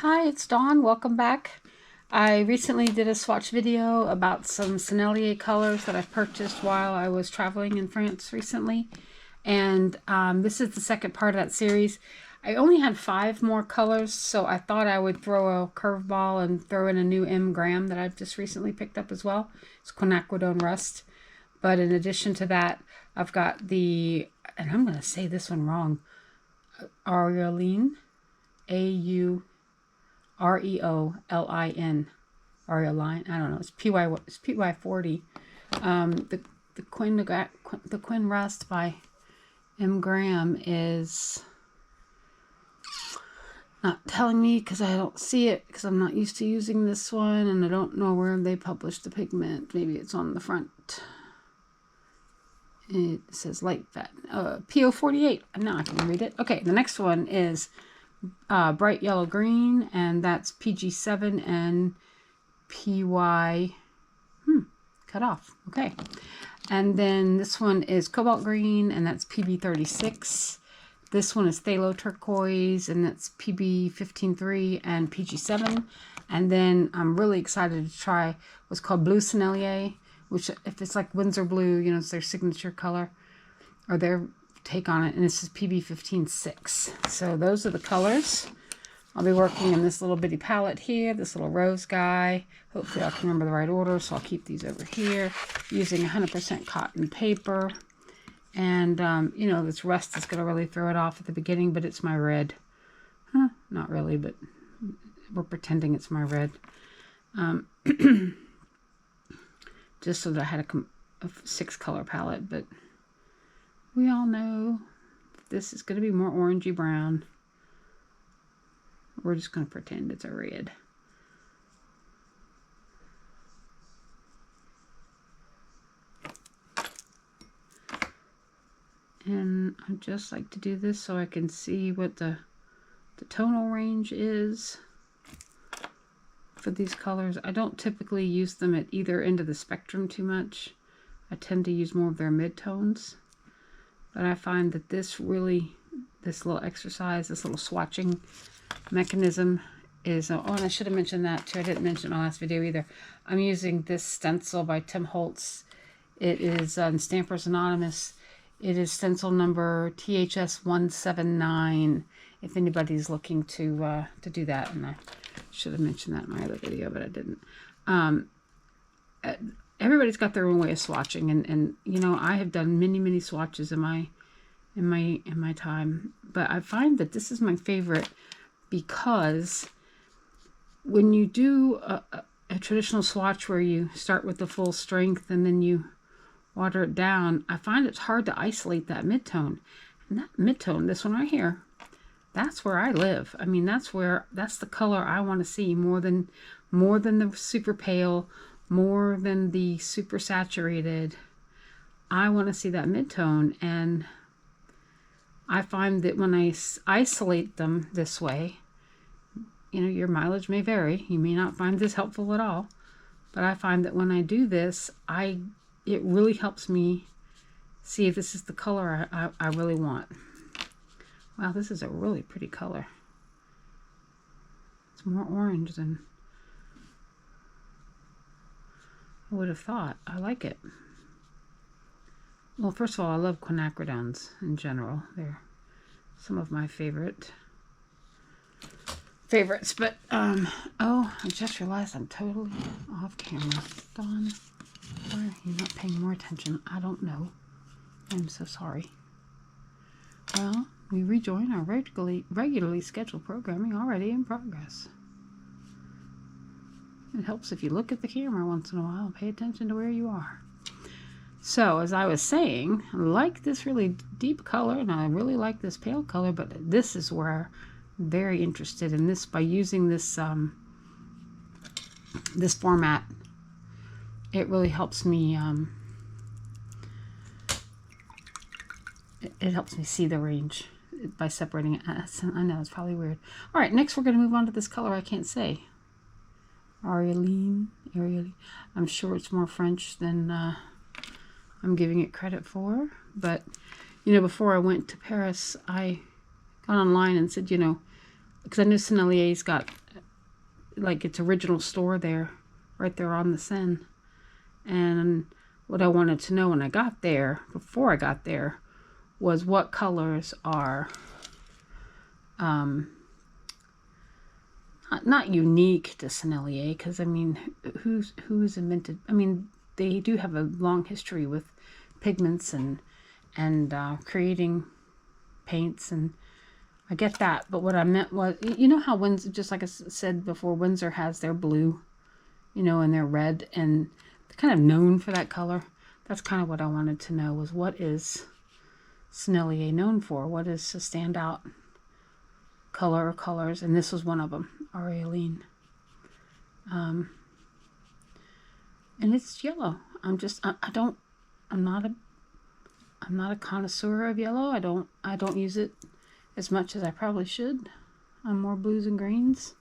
Hi, it's Dawn. Welcome back. I recently did a swatch video about some Sennelier colors that I purchased while I was traveling in France recently. And this is the second part of that series. I only had 5 more colors, so I thought I would throw a curveball and throw in a new M Graham that I've just recently picked up as well. It's Quinacridone Rust. But in addition to that, I've got the, and I'm going to say this one wrong, Aureolin, Aureolin, Aureolin. I don't know. It's PY40. The Quin Rust by M Graham is not telling me because I don't see it because I'm not used to using this one and I don't know where they published the pigment. Maybe it's on the front. It says light fat. PO48. Now I can read it. Okay, the next one is bright yellow green, and that's PG7 and PY cut off. Okay, and then this one is cobalt green, and that's PB36. This one is phthalo turquoise, and that's PB153 and PG7. And then I'm really excited to try what's called blue Sennelier, which if it's like Windsor blue, you know, it's their signature color or their take on it, and this is PB156. So those are the colors. I'll be working in this little bitty palette here, this little rose guy. Hopefully I can remember the right order, so I'll keep these over here using 100% cotton paper. And you know, this rust is going to really throw it off at the beginning, but it's my red. Not really, but we're pretending it's my red. Just so that I had a 6-color palette, but we all know this is going to be more orangey brown. We're just going to pretend it's a red. And I just like to do this so I can see what the tonal range is for these colors. I don't typically use them at either end of the spectrum too much. I tend to use more of their midtones. But I find that this little exercise, this little swatching mechanism is, oh, and I should have mentioned that too. I didn't mention it in my last video either. I'm using this stencil by Tim Holtz. It is on Stampers Anonymous. It is stencil number THS179, if anybody's looking to do that. And I should have mentioned that in my other video, but I didn't. Everybody's got their own way of swatching, and you know, I have done many swatches in my time, but I find that this is my favorite because when you do a traditional swatch where you start with the full strength and then you water it down, I find it's hard to isolate that midtone. And that midtone, this one right here, that's where I live. I mean, that's the color I want to see more than the super pale, more than the super saturated. I want to see that midtone, and I find that when I isolate them this way, you know, your mileage may vary. You may not find this helpful at all, but I find that when I do this, it really helps me see if this is the color I really want. Wow, this is a really pretty color. It's more orange than I would have thought. I like it. Well, first of all, I love quinacridones in general. They're some of my favorites. But oh, I just realized I'm totally off camera. Dawn, why are you not paying more attention? I don't know. I'm so sorry. Well, we rejoin our regularly scheduled programming already in progress. It helps if you look at the camera once in a while and pay attention to where you are. So, as I was saying, I like this really deep color, and I really like this pale color, but this is where I'm very interested in this. By using this this format, it really helps me it helps me see the range by separating it. I know it's probably weird. All right, next we're going to move on to this color I can't say. Aureolin. I'm sure it's more French than I'm giving it credit for. But, you know, before I went to Paris, I got online and said, you know, because I knew Sennelier's got like its original store there, right there on the Seine. And what I wanted to know when I got there, before I got there, was what colors are not unique to Sennelier, because I mean, who's invented? I mean, they do have a long history with pigments and creating paints, and I get that. But what I meant was, you know how Windsor, just like I said before, Windsor has their blue, you know, and their red, and they're kind of known for that color. That's kind of what I wanted to know, was what is Sennelier known for? What is a standout color or colors? And this was one of them, Aureoline. And it's yellow. I'm not a connoisseur of yellow. I don't use it as much as I probably should. I'm more blues and greens.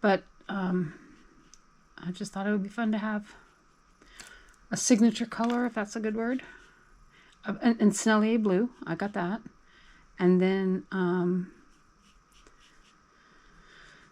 But I just thought it would be fun to have a signature color, if that's a good word. And Sennelier blue, I got that. And then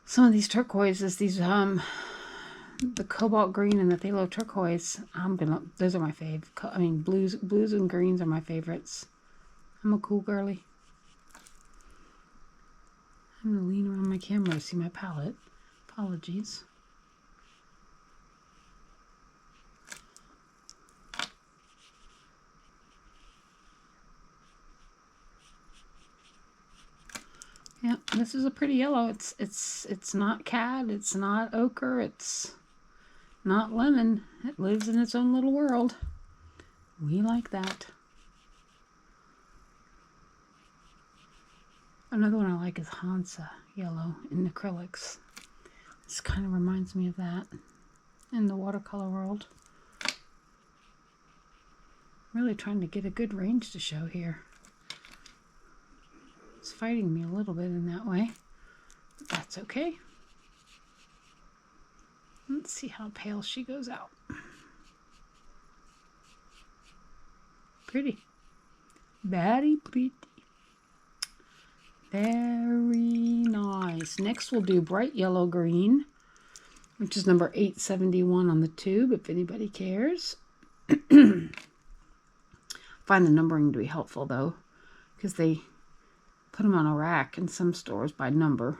some of these turquoises, these the cobalt green and the phthalo turquoise, those are my fave. I mean, blues and greens are my favorites. I'm a cool girly. I'm gonna lean around my camera to see my palette. Apologies. Yeah, this is a pretty yellow. It's not cad, it's not ochre, it's not lemon. It lives in its own little world. We like that. Another one I like is Hansa yellow in acrylics. This kind of reminds me of that in the watercolor world. Really trying to get a good range to show here. It's fighting me a little bit in that way, but that's okay. Let's see how pale she goes out. Pretty. Very pretty. Very nice. Next we'll do bright yellow green, which is number 871 on the tube, if anybody cares. Find the numbering to be helpful though, because they put them on a rack in some stores by number.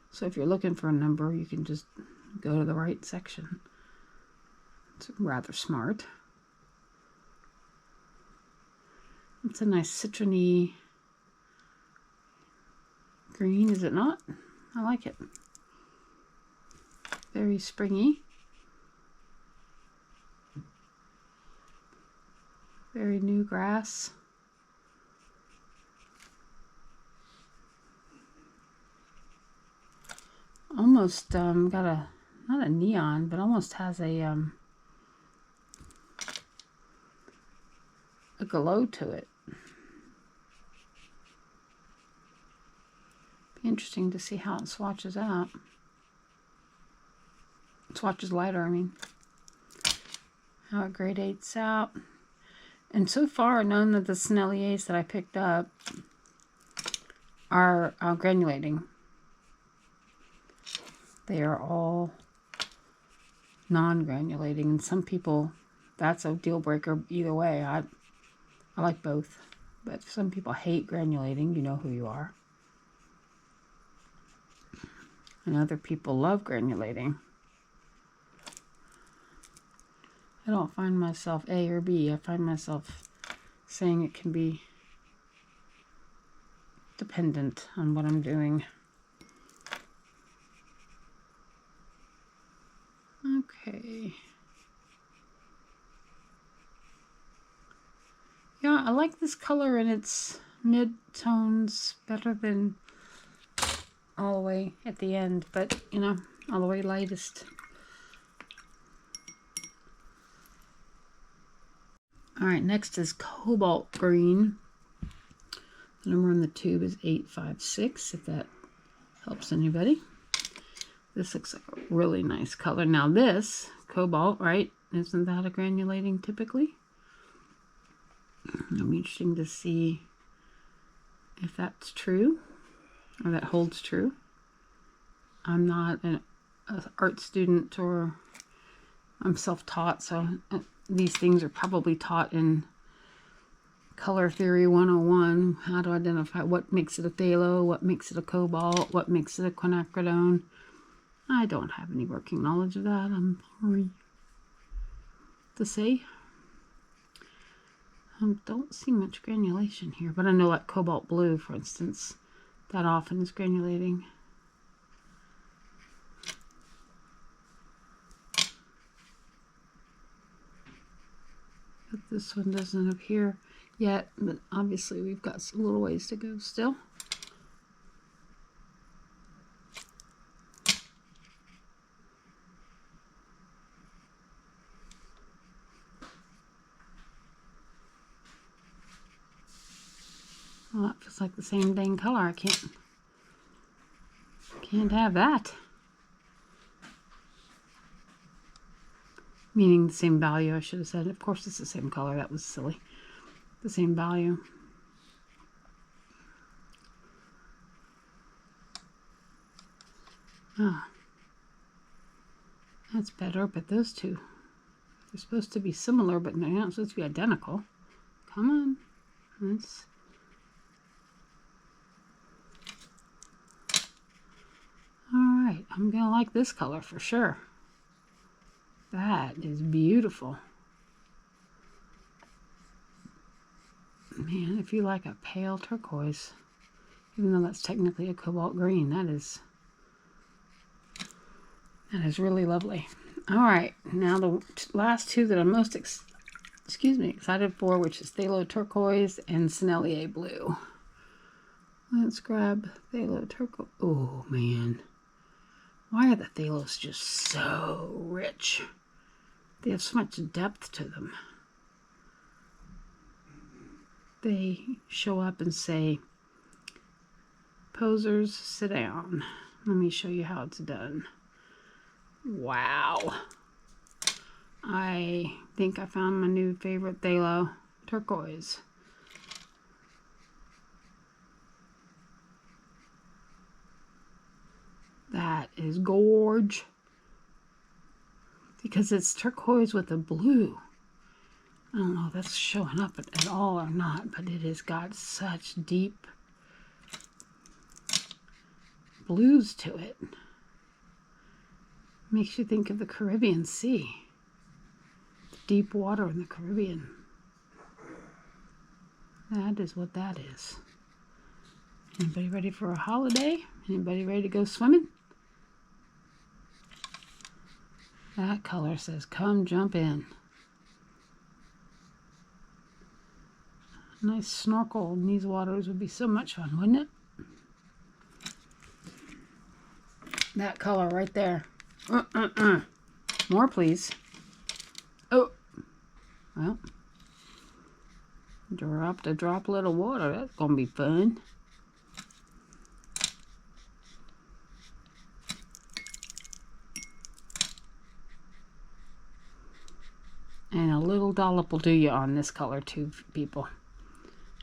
So if you're looking for a number, you can just go to the right section. It's rather smart. It's a nice citrony green, is it not? I like it. Very springy. Very new grass. Almost got a, not a neon, but almost has a glow to it. Be interesting to see how it swatches out. Swatches lighter, I mean. How it gradates out. And so far, none of the Senneliers that I picked up are granulating. They are all non-granulating, and some people, that's a deal breaker either way. I like both, but some people hate granulating. You know who you are. And other people love granulating. I don't find myself A or B. I find myself saying it can be dependent on what I'm doing. Okay. Yeah, I like this color in its mid-tones better than all the way at the end, but, you know, all the way lightest. All right, next is cobalt green. The number on the tube is 856, if that helps anybody. This looks like a really nice color. Now this, cobalt, right? Isn't that a granulating typically? It'll be interesting to see if that's true, or that holds true. I'm not an art student, or I'm self-taught, so these things are probably taught in Color Theory 101, how to identify what makes it a phthalo, what makes it a cobalt, what makes it a quinacridone. I don't have any working knowledge of that, I'm sorry to say. Don't see much granulation here, but I know like cobalt blue, for instance, that often is granulating. But this one doesn't appear yet, but obviously we've got some little ways to go still. Well, that feels like the same dang color. I can't have that. Meaning the same value, I should have said. Of course it's the same color. That was silly. The same value. Ah, that's better, but those two, they're supposed to be similar, but they're not supposed to be identical. Come on. That's... Alright, I'm going to like this color for sure. That is beautiful. Man, if you like a pale turquoise, even though that's technically a cobalt green, that is really lovely. Alright, now the last two that I'm most excited for, which is phthalo turquoise and Sennelier blue. Let's grab phthalo turquoise. Oh man, why are the phthalos just so rich? They have so much depth to them. They show up and say, posers, sit down. Let me show you how it's done. Wow. I think I found my new favorite phthalo turquoise. That is gorge. Because it's turquoise with a blue. I don't know if that's showing up at all or not, but it has got such deep blues to it. Makes you think of the Caribbean Sea. Deep water in the Caribbean. That is what that is. Anybody ready for a holiday? Anybody ready to go swimming? That color says, come jump in. A nice snorkel in these waters would be so much fun, wouldn't it? That color right there. More, please. Oh, well, dropped a droplet of water. That's gonna be fun. And a little dollop will do you on this color too, people.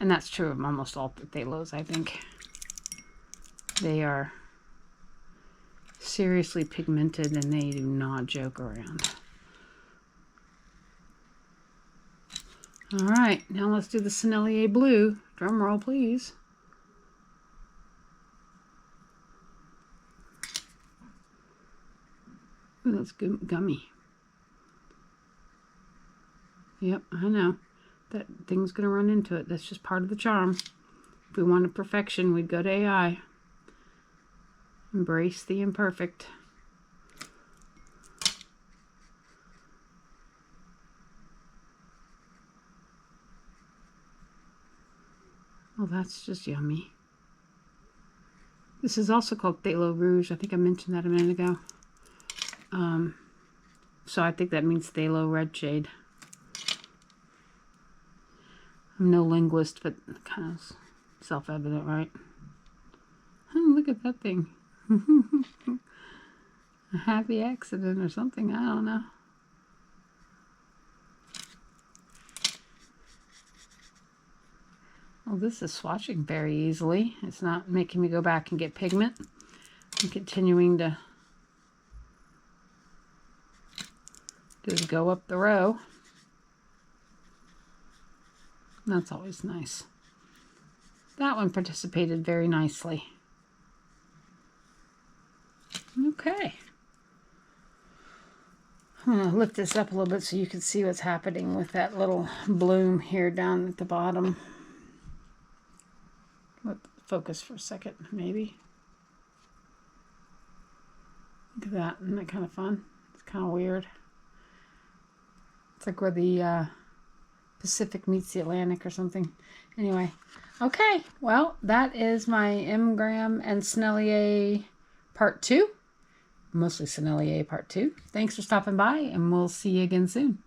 And that's true of almost all the phthalos, I think. They are seriously pigmented and they do not joke around. Alright, now let's do the Sennelier blue. Drum roll, please. Ooh, that's gummy. Yep, I know. That thing's going to run into it. That's just part of the charm. If we wanted perfection, we'd go to AI. Embrace the imperfect. Oh, that's just yummy. This is also called Phthalo Rouge. I think I mentioned that a minute ago. So I think that means phthalo red shade. I'm no linguist, but kind of self-evident, right? Oh, look at that thing. A happy accident or something, I don't know. Well, this is swatching very easily. It's not making me go back and get pigment. I'm continuing to Just go up the row. That's always nice. That one participated very nicely. Okay. I'm going to lift this up a little bit so you can see what's happening with that little bloom here down at the bottom. Let focus for a second, maybe. Look at that. Isn't that kind of fun? It's kind of weird. It's like where the Pacific meets the Atlantic or something. Anyway. Okay. Well, that is my M. Graham and Sennelier Part 2. Mostly Sennelier Part 2. Thanks for stopping by, and we'll see you again soon.